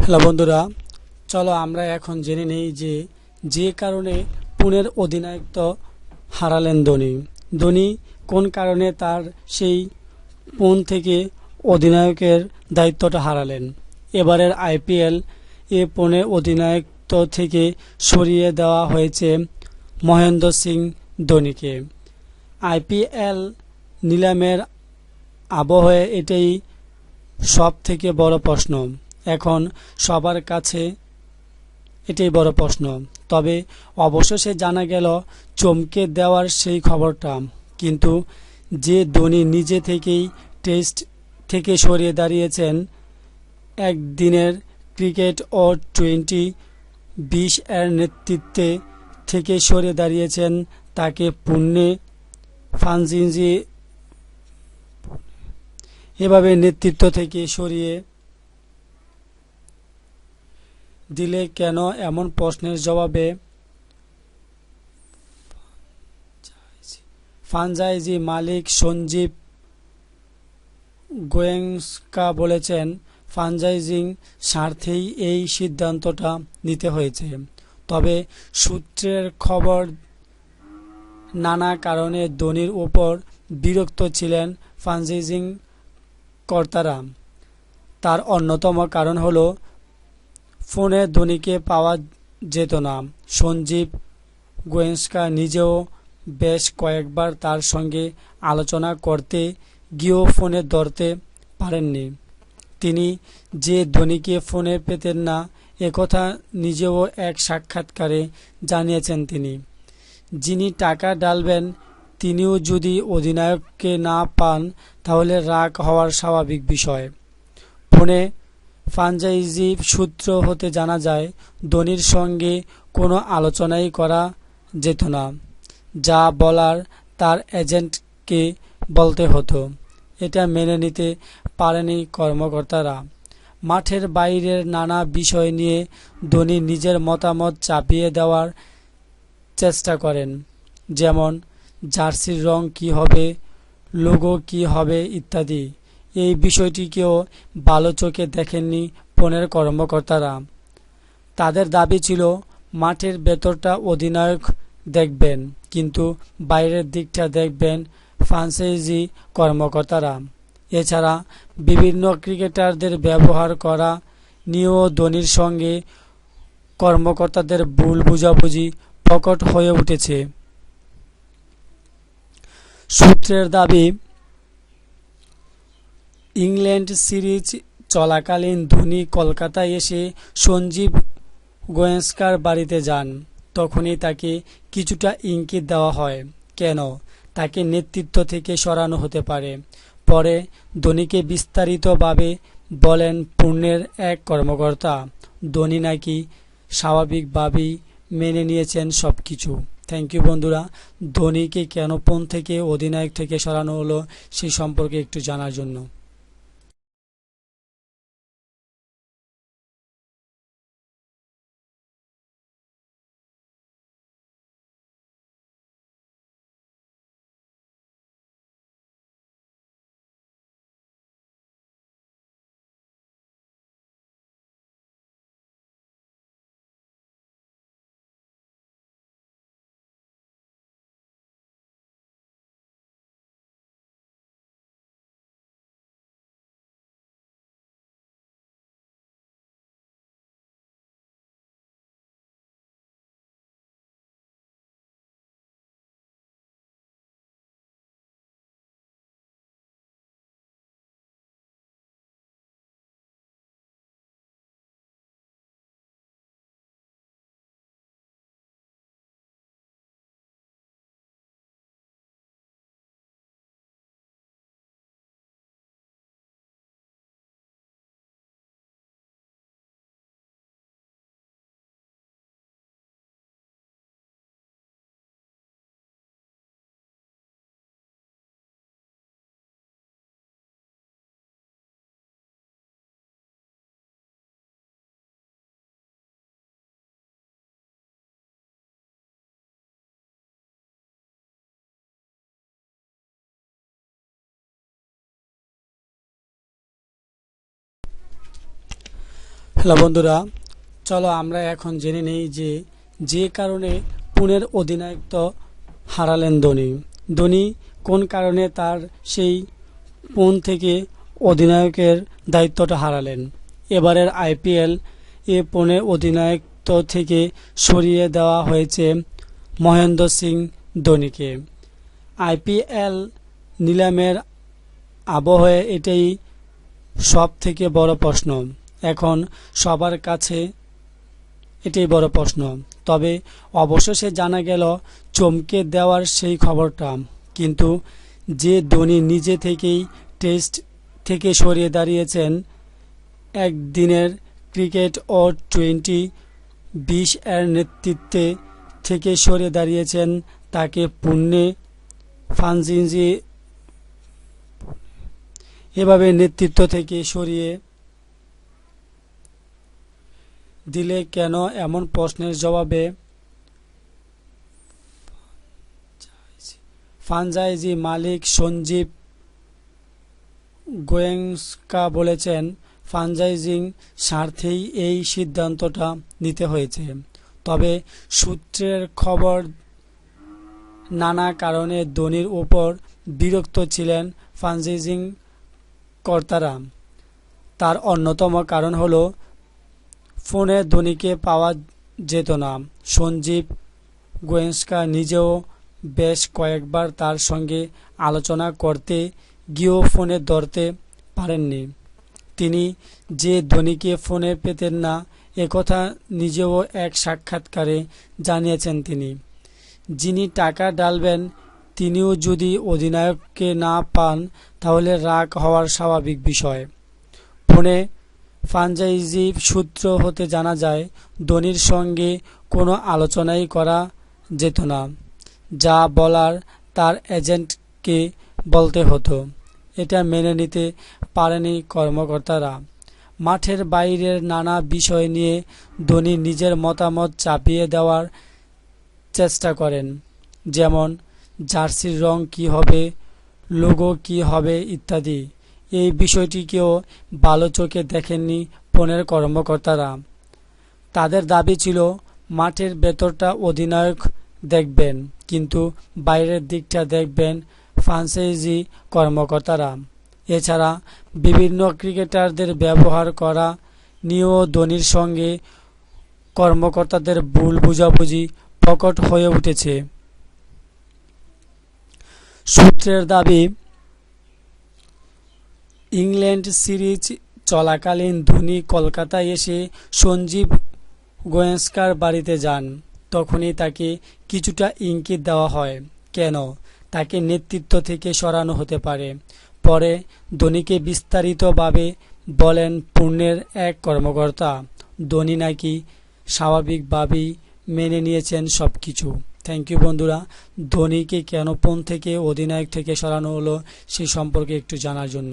Hello বন্ধুরা, চলো আমরা এখন জেনে নেই যে যে কারণে পুনের অধিনায়কত্ব হারালেন ধোনি। ধোনি কোন কারণে তার সেই পুন থেকে অধিনায়কের দায়িত্বটা হারালেন। এবারের আইপিএল এ পুনের অধিনায়কত্ব থেকে সরিয়ে দেওয়া হয়েছে মহেন্দ্র সিং ধোনিকে। আইপিএল নিলামের আবহে এটাই সব থেকে বড় প্রশ্ন। এখন সবার কাছে এটাই বড় প্রশ্ন। তবে অবশেষে জানা গেল চমকে দেওয়ার সেই খবরটা। কিন্তু যে ধোনি নিজে থেকেই টেস্ট থেকে সরে দাঁড়িয়েছেন, একদিনের ক্রিকেট ও টি-20 এর নেতৃত্বে থেকে সরে দাঁড়িয়েছেন, তাকে পুণে ফ্রাঞ্চাইজি এভাবে নেতৃত্ব থেকে সরিয়ে দিলে কেন, এমন প্রশ্নের জবাবে ফ্রাঞ্চাইজি মালিক সঞ্জীব গোয়েঙ্কা বলেছেন, ফ্রাঞ্চাইজিং স্বার্থেই এই সিদ্ধান্তটা নিতে হয়েছে। তবে সূত্রের খবর, নানা কারণে ধোনির উপর বিরক্ত ছিলেন ফ্রাঞ্চাইজিং কর্তারা। তার অন্যতম কারণ হলো ফোনে ধোনিকে পাওয়া যেত না। সঞ্জীব গোয়েঙ্কা নিজেও বেশ কয়েকবার তার সঙ্গে আলোচনা করতে গিয়েও ফোনে ধরতে পারেননি। তিনি যে ধোনিকে ফোনে পেতেন না, একথা নিজেও এক সাক্ষাৎকারে জানিয়েছেন। তিনি যিনি টাকা ঢালবেন, তিনিও যদি অধিনায়ককে না পান, তাহলে রাগ হওয়ার স্বাভাবিক বিষয়। ফোনে ফ্রাঞ্চাইজি সূত্র হতে জানা যায়, ধোনির সঙ্গে কোনো আলোচনাই করা যেত না। যা বলার তার এজেন্টকে বলতে হতো। এটা মেনে নিতে পারেনি কর্মকর্তারা। মাঠের বাইরের নানা বিষয় নিয়ে ধোনি নিজের মতামত চাপিয়ে দেওয়ার চেষ্টা করেন, যেমন জার্সির রং কী হবে, লোগো কী হবে ইত্যাদি। এই বিষয়টিকেও ভালো চোখে দেখেননি পুনের কর্মকর্তারা। তাদের দাবি ছিল মাঠের ভেতরটা অধিনায়ক দেখবেন, কিন্তু বাইরের দিকটা দেখবেন ফ্রাঞ্চাইজি কর্মকর্তারা। এছাড়া বিভিন্ন ক্রিকেটারদের ব্যবহার করা নিয়েও ধোনির সঙ্গে কর্মকর্তাদের ভুল বোঝাবুঝি প্রকট হয়ে উঠেছে। সূত্রের দাবি, ইংল্যান্ড সিরিজ চলাকালীন ধোনি কলকাতায় এসে সঞ্জীব গোয়েঙ্কার বাড়িতে যান। তখনই তাকে কিছুটা ইঙ্গিত দেওয়া হয় কেন তাকে নেতৃত্ব থেকে সরানো হতে পারে। পরে ধোনিকে বিস্তারিতভাবে বলেন পুনের এক কর্মকর্তা। ধোনি নাকি স্বাভাবিকভাবেই মেনে নিয়েছেন সবকিছু। থ্যাংক ইউ বন্ধুরা। ধোনিকে কেন পুন থেকে অধিনায়ক থেকে সরানো হলো সেই সম্পর্কে একটু জানার জন্য। হ্যালো বন্ধুরা, চলো আমরা এখন জেনে নেই যে কারণে পুনের অধিনায়কত্ব হারালেন ধোনি। ধোনি কোন কারণে তার সেই পুন থেকে অধিনায়কের দায়িত্বটা হারালেন। এবারের আইপিএল এ পুনের অধিনায়কত্ব থেকে সরিয়ে দেওয়া হয়েছে মহেন্দ্র সিং ধোনিকে। আইপিএল নিলামের আবহে এটাই সব থেকে বড় প্রশ্ন। এখন সবার কাছে এটাই বড় প্রশ্ন। তবে অবশেষে জানা গেল চমকে দেওয়ার সেই খবরটা। কিন্তু যে ধোনি নিজে থেকেই টেস্ট থেকে সরিয়ে দাঁড়িয়েছেন, একদিনের ক্রিকেট ও টি-20 এর নেতৃত্বে থেকে সরে দাঁড়িয়েছেন, তাকে পুণে ফ্রাঞ্চাইজি এভাবে নেতৃত্ব থেকে সরিয়ে দিলে কেন, এমন প্রশ্নের জবাবে ফ্রাঞ্চাইজি মালিক সঞ্জীব গোয়েঙ্কা বলেছেন, ফ্রাঞ্চাইজিং স্বার্থেই এই সিদ্ধান্তটা নিতে হয়েছে। তবে সূত্রের খবর, নানা কারণে ধোনির উপর বিরক্ত ছিলেন ফ্রাঞ্চাইজিং কর্তারা। তার অন্যতম কারণ হলো ফোনে ধোনিকে পাওয়া যেত না। সঞ্জীব গোয়েঙ্কা নিজেও বেশ কয়েকবার তার সঙ্গে আলোচনা করতে গিয়েও ফোনে ধরতে পারেননি। তিনি যে ধোনিকে ফোনে পেতেন না, একথা নিজেও এক সাক্ষাৎকারে জানিয়েছেন তিনি। যিনি টাকা ঢালবেন তিনিও যদি অধিনায়ককে না পান, তাহলে রাগ হওয়ার স্বাভাবিক বিষয়। ফোনে ফ্রাঞ্চাইজি সূত্র হতে জানা যায়, ধোনির সঙ্গে কোনো আলোচনাই করা যেত না। যা বলার তার এজেন্টকে বলতে হতো। এটা মেনে নিতে পারেনি কর্মকর্তারা। মাঠের বাইরের নানা বিষয় নিয়ে ধোনি নিজের মতামত চাপিয়ে দেওয়ার চেষ্টা করেন, যেমন জার্সির রং কী হবে, লোগো কী হবে ইত্যাদি। এই বিষয়টিকেও ভালো চোখে দেখেননি পুনের কর্মকর্তারা। তাদের দাবি ছিল মাঠের ভেতরটা অধিনায়ক দেখবেন, কিন্তু বাইরের দিকটা দেখবেন ফ্রাঞ্চাইজি কর্মকর্তারা। এছাড়া বিভিন্ন ক্রিকেটারদের ব্যবহার করা নিয়েও ধোনির সঙ্গে কর্মকর্তাদের ভুল বোঝাবুঝি প্রকট হয়ে উঠেছে। সূত্রের দাবি, ইংল্যান্ড সিরিজ চলাকালীন ধোনি কলকাতায় এসে সঞ্জীব গোয়েঙ্কার বাড়িতে যান। তখনই তাকে কিছুটা ইঙ্গিত দেওয়া হয় কেন তাকে নেতৃত্ব থেকে সরানো হতে পারে। পরে ধোনিকে বিস্তারিতভাবে বলেন পুনের এক কর্মকর্তা। ধোনি নাকি স্বাভাবিকভাবেই মেনে নিয়েছেন সবকিছু। থ্যাংক ইউ বন্ধুরা। ধোনিকে কেন পুন থেকে অধিনায়ক থেকে সরানো হলো সেই সম্পর্কে একটু জানার জন্য।